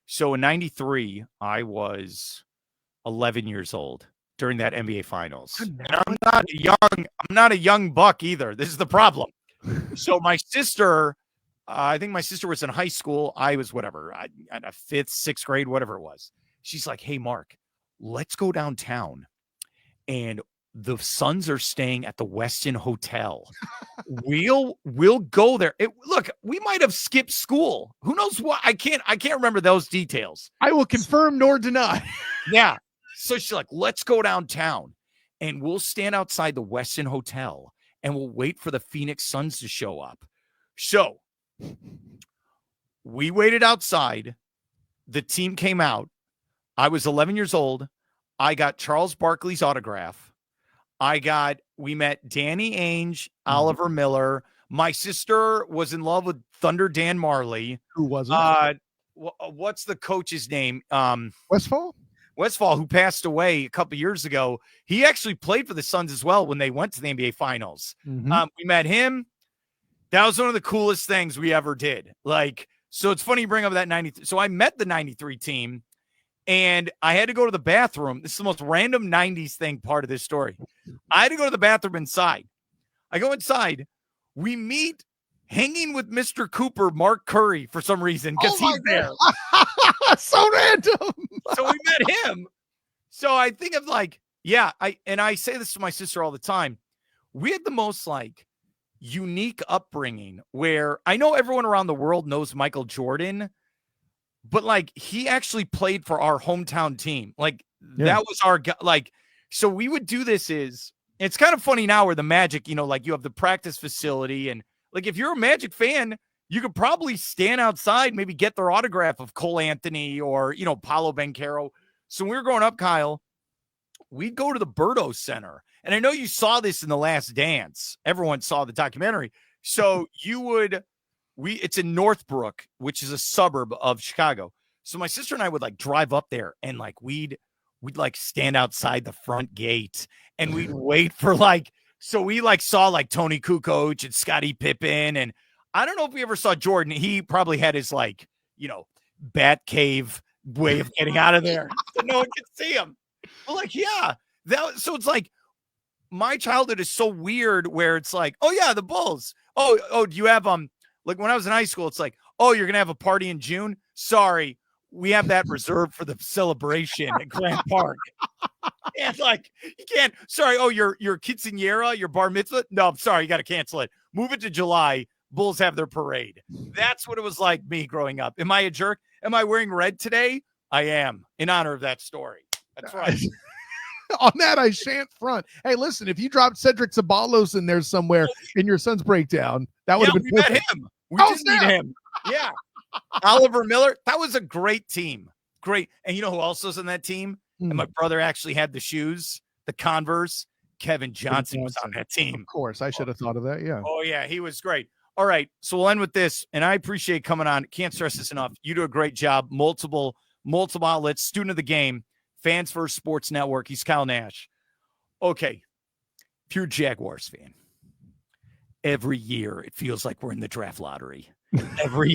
So in 93, I was 11 years old during that NBA Finals. And I'm not a young buck either. This is the problem. So my sister, I think my sister was in high school. I was whatever, at a 5th, 6th grade, whatever it was. She's like, hey, Mark, let's go downtown. And the Suns are staying at the Westin Hotel. We'll go there. Look, we might have skipped school. Who knows what? I can't remember those details. I will confirm nor deny. Yeah. So she's like, let's go downtown and we'll stand outside the Westin Hotel and we'll wait for the Phoenix Suns to show up. So we waited outside. The team came out. I was 11 years old. I got Charles Barkley's autograph. We met Danny Ainge, Oliver Miller. My sister was in love with Thunder Dan Marley. Who wasn't? What's the coach's name? Westphal, who passed away a couple years ago. He actually played for the Suns as well when they went to the NBA Finals. Mm-hmm. We met him. That was one of the coolest things we ever did. So it's funny you bring up that 93. So I met the 93 team, and I had to go to the bathroom. This is the most random 90s thing part of this story. I had to go to the bathroom inside. I go inside. We meet hanging with Mr. Cooper, Mark Curry, for some reason, because he's there. So random. So we met him. So I think of I say this to my sister all the time. We had the most unique upbringing where I know everyone around the world knows Michael Jordan, but he actually played for our hometown team. That was our guy. So we would do this it's kind of funny now where the Magic, you have the practice facility and if you're a Magic fan, you could probably stand outside, maybe get their autograph of Cole Anthony or, Paolo Banchero. So when we were growing up, Kyle, we'd go to the Berto Center. And I know you saw this in The Last Dance. Everyone saw the documentary. So it's in Northbrook, which is a suburb of Chicago. So my sister and I would drive up there and we'd stand outside the front gate and we'd wait for so we saw Tony Kukoc and Scottie Pippen. And I don't know if we ever saw Jordan. He probably had his bat cave way of getting out of there so no one could see him. But so it's my childhood is so weird where it's oh yeah, the Bulls. Oh, do you have when I was in high school, it's oh, you're gonna have a party in June? Sorry, we have that reserved for the celebration at Grant Park. And you can't. Sorry. Oh, your quinceañera, your bar mitzvah. No, I'm sorry. You got to cancel it. Move it to July. Bulls have their parade. That's what it was like me growing up. Am I a jerk? Am I wearing red today? I am, in honor of that story. That's right. On that, I shan't front. Hey, listen, if you dropped Cedric Ceballos in there somewhere in your son's breakdown, that would have been perfect. Met him. We just need him. Yeah. Oliver Miller. That was a great team. Great. And you know who else was on that team? And my brother actually had the shoes, the Converse. Kevin Johnson was on that team. Of course. I should have thought of that. Yeah. Oh, yeah. He was great. All right. So we'll end with this. And I appreciate coming on. Can't stress this enough. You do a great job. Multiple outlets. Student of the game. Fans First Sports Network. He's Kyle Nash. Okay. If you're a Jaguars fan, every year it feels like we're in the draft lottery. Every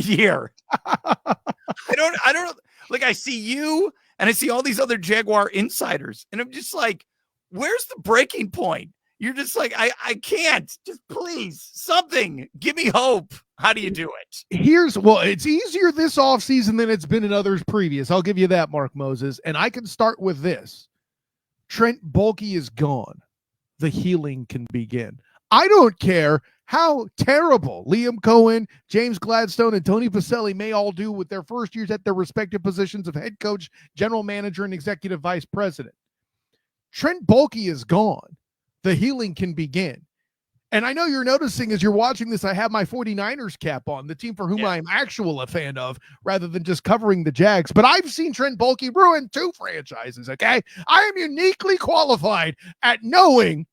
year. I don't I see you and I see all these other Jaguar insiders and I'm just where's the breaking point? You're just I can't. Just please something. Give me hope. How do you do it? It's easier this offseason than it's been in others previous. I'll give you that, Mark Moses. And I can start with this. Trent Baalke is gone. The healing can begin. I don't care how terrible Liam Cohen, James Gladstone, and Tony Pacelli may all do with their first years at their respective positions of head coach, general manager, and executive vice president. Trent Baalke is gone. The healing can begin. And I know you're noticing as you're watching this, I have my 49ers cap on, the team for whom I'm actually a fan of, rather than just covering the Jags. But I've seen Trent Baalke ruin 2 franchises, okay? I am uniquely qualified at knowing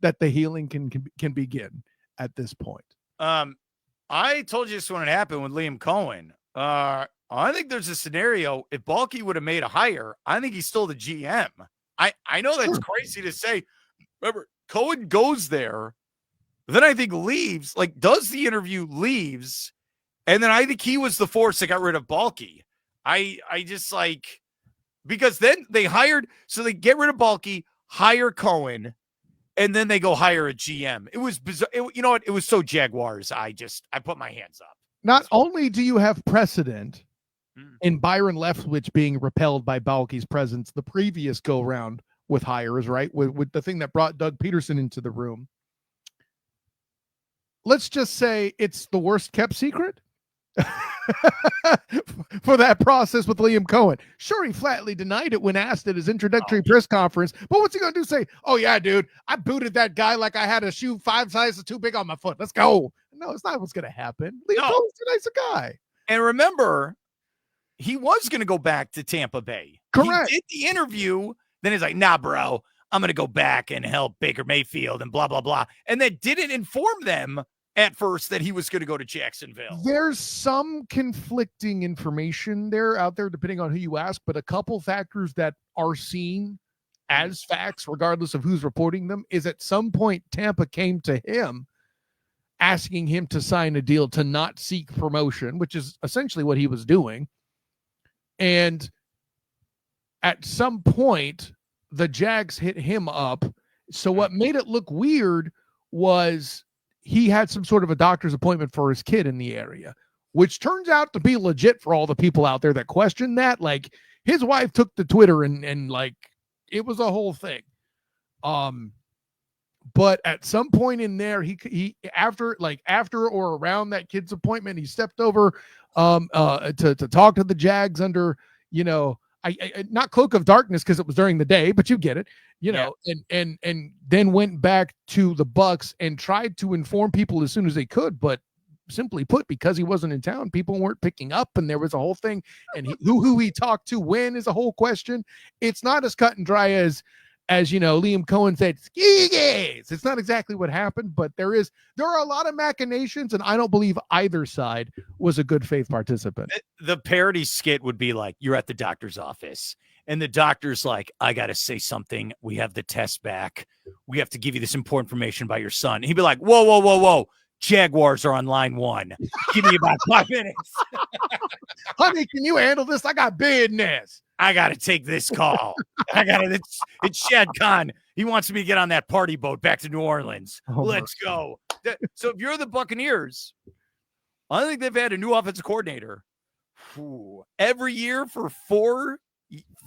that the healing can begin at this point. I told you this when it happened with Liam Cohen. I think there's a scenario. If Balky would have made a hire, I think he's still the GM. I know that's crazy to say. Remember, Cohen goes there, then I think leaves, like does the interview, leaves, and then I think he was the force that got rid of Balky. I just like, because then they hired, so they get rid of Balky, hire Cohen, and then they go hire a GM. It was bizarre. You know what? It was so Jaguars. I put my hands up. Not only do you have precedent in Byron Leftwich being repelled by Balky's presence the previous go round with hires, right? With the thing that brought Doug Peterson into the room. Let's just say it's the worst kept secret for that process with Liam Cohen. Sure, he flatly denied it when asked at his introductory press conference, but what's he going to do? Say, oh yeah, dude, I booted that guy like I had a shoe 5 sizes too big on my foot. Let's go. No, it's not what's going to happen. Liam Cohen's a nice guy. And remember, he was going to go back to Tampa Bay. Correct. He did the interview. Then he's like, nah, bro, I'm going to go back and help Baker Mayfield and blah, blah, blah. And then didn't inform them at first that he was going to go to Jacksonville. There's some conflicting information out there, depending on who you ask, but a couple factors that are seen as facts, regardless of who's reporting them, is at some point Tampa came to him asking him to sign a deal to not seek promotion, which is essentially what he was doing. And at some point, the Jags hit him up. So what made it look weird was he had some sort of a doctor's appointment for his kid in the area, which turns out to be legit for all the people out there that question that. Like, his wife took to Twitter and like, it was a whole thing. But at some point in there, he after or around that kid's appointment, he stepped over to talk to the Jags under, you know, I not cloak of darkness because it was during the day, but you get it, you know, and then went back to the Bucks and tried to inform people as soon as they could, but simply put, because he wasn't in town, people weren't picking up, and there was a whole thing. And who he talked to when is a whole question. It's not as cut and dry as you know, Liam Cohen said, it's not exactly what happened, but there are a lot of machinations, and I don't believe either side was a good faith participant. The parody skit would be like, you're at the doctor's office, and the doctor's like, I got to say something. We have the test back. We have to give you this important information about your son. He'd be like, whoa. Jaguars are on line 1. Give me about 5 minutes. Honey, can you handle this? I got business. I got to take this call. It's Shad Khan. He wants me to get on that party boat back to New Orleans. Let's go. So if you're the Buccaneers, I think they've had a new offensive coordinator every year for four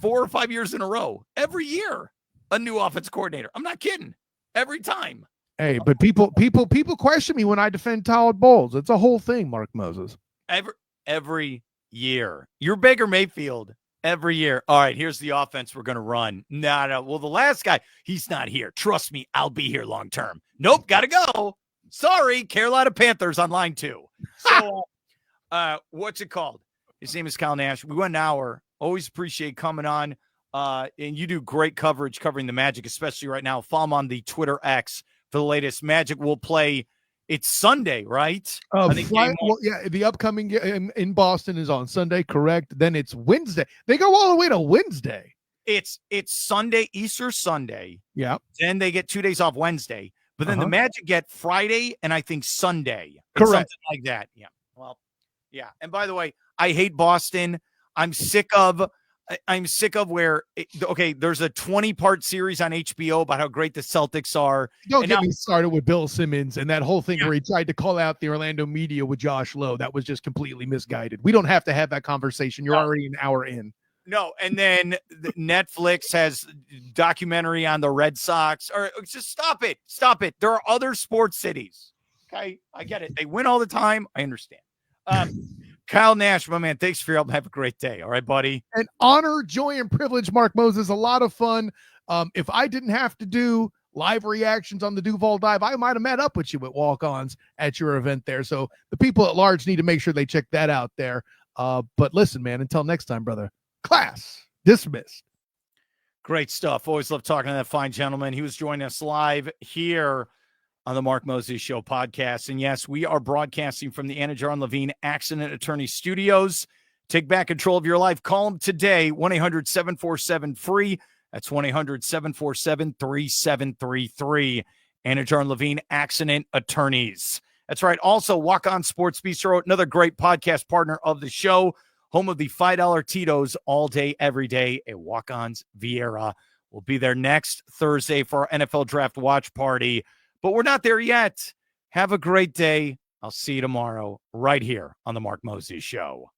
or 5 years in a row. Every year, a new offensive coordinator. I'm not kidding. Every time. Hey, but people question me when I defend Todd Bowles. It's a whole thing, Mark Moses. Every year. You're Baker Mayfield. Every year. All right, here's the offense we're going to run. No. Well, the last guy, he's not here. Trust me, I'll be here long term. Nope, got to go. Sorry, Carolina Panthers on line 2. So, what's it called? His name is Kyle Nash. We went an hour. Always appreciate coming on. And you do great coverage covering the Magic, especially right now. Follow him on the Twitter X for the latest. Magic will play. It's Sunday, right? The upcoming game in Boston is on Sunday, correct? Then it's Wednesday. They go all the way to Wednesday. It's Sunday, Easter Sunday. Yeah. Then they get 2 days off Wednesday. But then the Magic get Friday and I think Sunday. Correct. Something like that. Yeah. Well, yeah. And by the way, I hate Boston. I'm sick of where, there's a 20-part series on HBO about how great the Celtics are. Don't get me started with Bill Simmons and that whole thing where he tried to call out the Orlando media with Josh Lowe. That was just completely misguided. We don't have to have that conversation. You're already an hour in. No, and then Netflix has documentary on the Red Sox. Or just stop it. Stop it. There are other sports cities. Okay, I get it. They win all the time. I understand. Kyle Nash, my man, thanks for your help. Have a great day. All right, buddy. An honor, joy, and privilege, Mark Moses. A lot of fun. If I didn't have to do live reactions on the Duval Dive, I might have met up with you at Walk-Ons at your event there. So the people at large need to make sure they check that out there. But listen, man, until next time, brother, class dismissed. Great stuff. Always love talking to that fine gentleman. He was joining us live here on the Mark Moses Show podcast. And yes, we are broadcasting from the Anidjar and Levine Accident Attorney Studios. Take back control of your life. Call them today, 1-800-747-FREE. That's 1-800-747-3733. Anidjar and Levine, accident attorneys. That's right. Also, Walk On Sports Bistreaux, another great podcast partner of the show, home of the $5 Tito's all day, every day at Walk On's Vieira. We'll be there next Thursday for our NFL Draft Watch Party, but we're not there yet. Have a great day. I'll see you tomorrow right here on the Mark Moses Show.